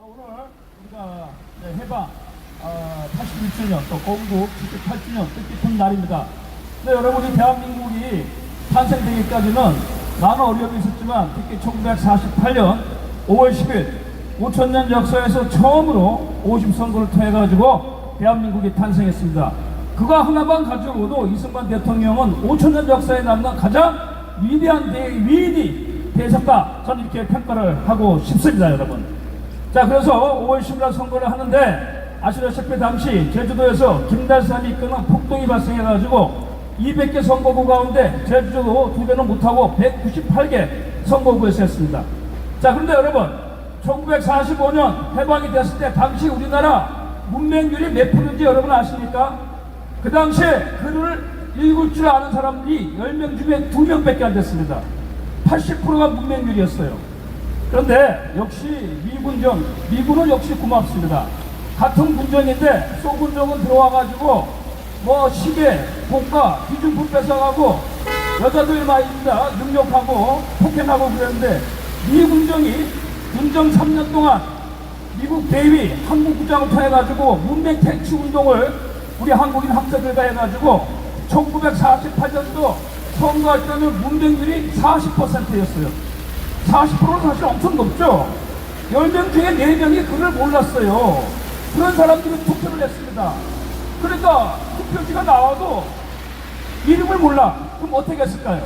오늘 우리가 해방 81주년 또 건국 78주년 뜻깊은 날입니다. 네, 여러분, 우리 대한민국이 탄생되기까지는 많은 어려움이 있었지만 특히 1948년 5월 10일 5천년 역사에서 처음으로 50선거를 통해 가지고 대한민국이 탄생했습니다. 그거 하나만 가지고도 이승만 대통령은 5천년 역사에 남는 가장 위대한 대선다, 저는 이렇게 평가를 하고 싶습니다, 여러분. 자, 그래서 5월 10일 선거를 하는데 아시다시피 당시 제주도에서 김달삼이 이끄는 폭동이 발생해가지고 200개 선거구 가운데 제주도 2개는 못하고 198개 선거구에서 했습니다. 자, 그런데 여러분, 1945년 해방이 됐을 때 당시 우리나라 문맹률이 몇 프로인지 여러분 아십니까? 그 당시에 글을 읽을 줄 아는 사람들이 10명 중에 2명밖에 안 됐습니다. 80%가 문맹률이었어요. 그런데 역시 미군은 역시 고맙습니다. 같은 군정인데 소군정은 들어와가지고 뭐 시계, 고가, 기준품 뺏어가고 여자들 말입니다. 능욕하고 폭행하고 그랬는데 미군정이 군정 3년 동안 미국 대위 한국국장을 통해가지고 문맹 퇴치 운동을 우리 한국인 학자들과 해가지고 1948년도 선거할 때는 문맹률이 40%였어요. 40%는 사실 엄청 높죠. 10명 중에 4명이 그걸 몰랐어요. 그런 사람들이 투표를 했습니다. 그러니까 투표지가 나와도 이름을 몰라. 그럼 어떻게 했을까요?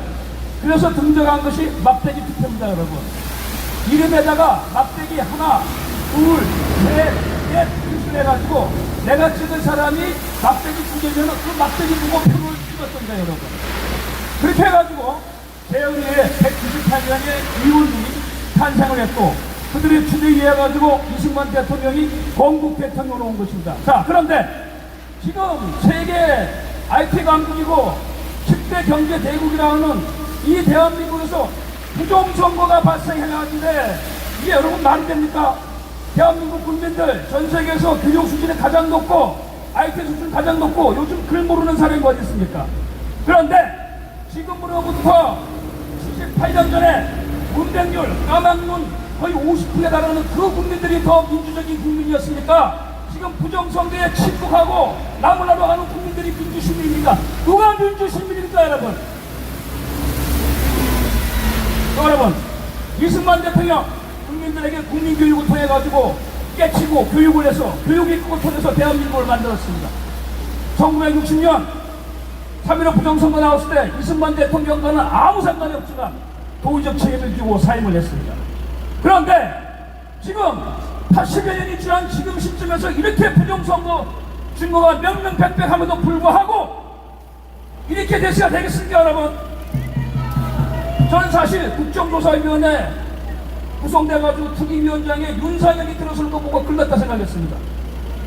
그래서 등장한 것이 막대기 투표입니다, 여러분. 이름에다가 막대기 하나, 둘, 셋, 넷 표시를 해가지고 내가 찍은 사람이 막대기 2개면 그 막대기 보고 표를 찍었던 거예요, 여러분. 그렇게 해가지고 대의회 198명의 의원들이 탄생을 했고 그들의 추대에 의해 가지고 이승만 대통령이 건국 대통령으로 온 것입니다. 자, 그런데 지금 세계 IT 강국이고 10대 경제 대국이라는 이 대한민국에서 부정선거가 발생해가는데 이게 여러분 말이 됩니까? 대한민국 국민들 전 세계에서 교육 수준이 가장 높고 IT 수준 가장 높고 요즘 글 모르는 사람이 어디 있습니까? 그런데 지금으로부터 78년 전에 문맹률, 까막눈 거의 50%에 달하는 그 국민들이 더 민주적인 국민이었으니까 지금 부정선거에 침묵하고 나무라로 하는 국민들이 민주시민입니다. 누가 민주시민입니까, 여러분? 여러분, 이승만 대통령 국민들에게 국민교육을 통해가지고 깨치고 교육을 해서 교육입국을 통해서 대한민국을 만들었습니다. 1960년 3.15 부정선거 나왔을 때 이승만 대통령과는 아무 상관이 없지만 도의적 책임을 지고 사임을 했습니다. 그런데 지금 80여 년이 지난 지금 시점에서 이렇게 부정선거 증거가 명명백백함에도 불구하고 이렇게 대시가 되겠습니까, 여러분? 저는 사실 국정조사위원회 구성돼가지고 특위위원장에 윤상현이 들어서는 거 보고 끌렸다 생각했습니다.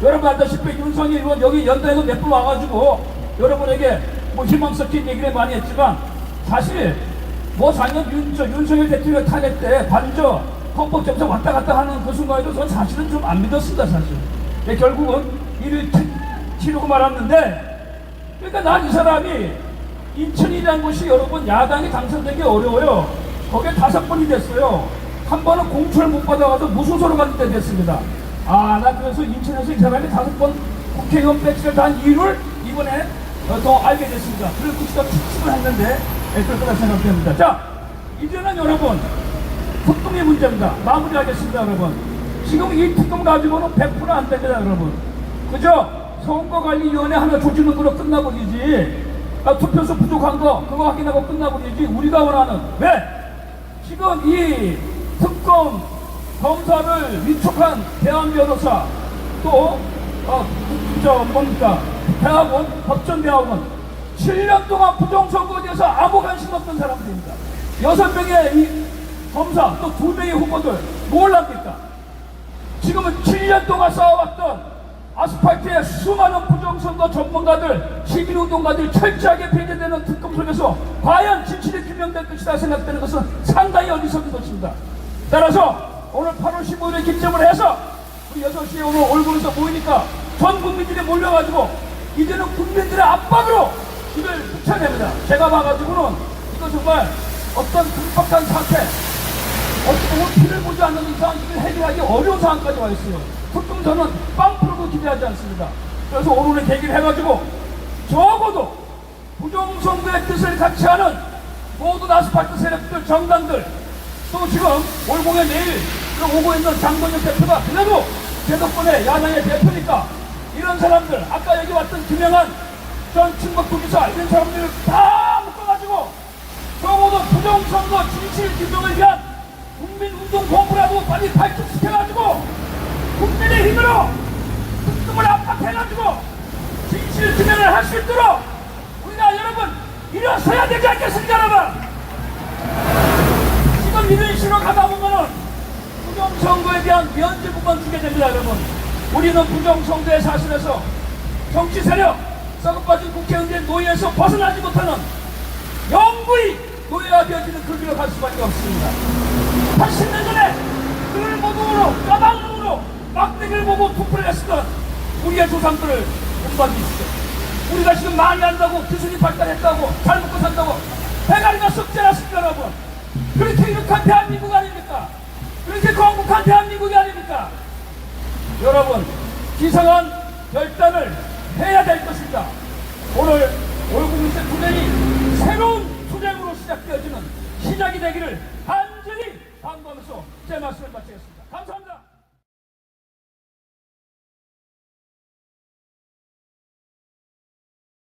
여러분 알다시피 윤상현 의원 여기 연대에도 몇 번 와가지고 여러분에게 뭐 희망 섞인 얘기를 많이 했지만 사실 뭐 작년 윤석열 대통령 탄핵 때 반저 헌법점사 왔다 갔다 하는 그 순간에도 저는 사실은 좀 안 믿었습니다, 사실. 결국은 이를 치르고 말았는데 그러니까 난 이 사람이 인천이라는 곳이 여러분 야당이 당선되기 어려워요. 거기에 5번이 됐어요. 한 번은 공천을 못 받아가서 무소속으로 가는 때 됐습니다. 아, 나 그래서 인천에서 이 사람이 5번 국회의원 배치를 단 이유를 이번에 더 알게 됐습니다. 그래서 제가 추측을 했는데 그럴 거라 생각됩니다. 자, 이제는 여러분 특검의 문제입니다. 마무리하겠습니다, 여러분. 지금 이 특검 가지고는 100% 안 됩니다, 여러분. 그죠? 선거관리위원회 하나 조지는 거로 끝나버리지. 투표수 부족한 거 그거 확인하고 끝나버리지. 우리가 원하는 왜? 지금 이 특검 검사를 위촉한 대한 변호사 또 대학원, 법전대학원 7년 동안 부정선거에 대해서 아무 관심 없던 사람들입니다. 6명의 이 검사 또 2명의 후보들 뭘 합니까? 지금은 7년 동안 쌓아왔던 아스팔트에 수많은 부정선거 전문가들, 시민운동가들이 철저하게 배제되는 특검 속에서 과연 진실이 규명될 것이다 생각되는 것은 상당히 어리석은 것입니다. 따라서 오늘 8월 15일에 기점을 해서 우리 6시에 오늘 얼굴에서 모이니까 전 국민들이 몰려가지고 이제는 국민들의 압박으로 이걸 붙여냅니다. 제가 봐가지고는 이거 정말 어떤 불법한 사태 어떻게 보면 피를 보지 않는 이상 이걸 해결하기 어려운 상황까지 와 있어요. 보통 저는 빵프로도 기대하지 않습니다. 그래서 오늘의 계기를 해가지고 적어도 부정선거의 뜻을 같이 하는 모든 아스팔트 세력들, 정당들, 또 지금 월공에 내일 오고 있는 장동혁 대표가 그래도 제 덕분에 야당의 대표니까 이런 사람들, 아까 여기 왔던 김영한 전 충북도지사 이런 사람들을 다 묶어가지고 적어도 부정선거 진실 규명을 위한 국민운동 본부라도 빨리 발족시켜가지고 국민의 힘으로 특검을 압박해가지고 진실 규명을 할 수 있도록 우리가 여러분 일어서야 되지 않겠습니까 여러분? 지금 이런 식으로 가다 보면은 부정선거에 대한 면죄부만 주게 됩니다 여러분. 우리는 부정선거의 사실에서 정치 세력, 썩어빠진 국회의원들의 노예에서 벗어나지 못하는 영구히 노예가 되어지는 그 길로 갈 수밖에 없습니다. 80년 전에 글모동으로 까방으로 막대기를 보고 투표를 했었던 우리의 조상들을 공부하십시오. 우리가 지금 많이 한다고 기술이 발달했다고 잘 먹고 산다고 대가리가 썩지 않았습니까 여러분? 그렇게 이룩한 대한민국 아닙니까? 그렇게 건국한 대한민국이 아닙니까? 여러분 기상한 결단을 해야 될 것입니다. 오늘 월국민세 투쟁이 새로운 투쟁으로 시작되어지는 시작이 되기를 간절히 당부하면서 제 말씀을 마치겠습니다. 감사합니다.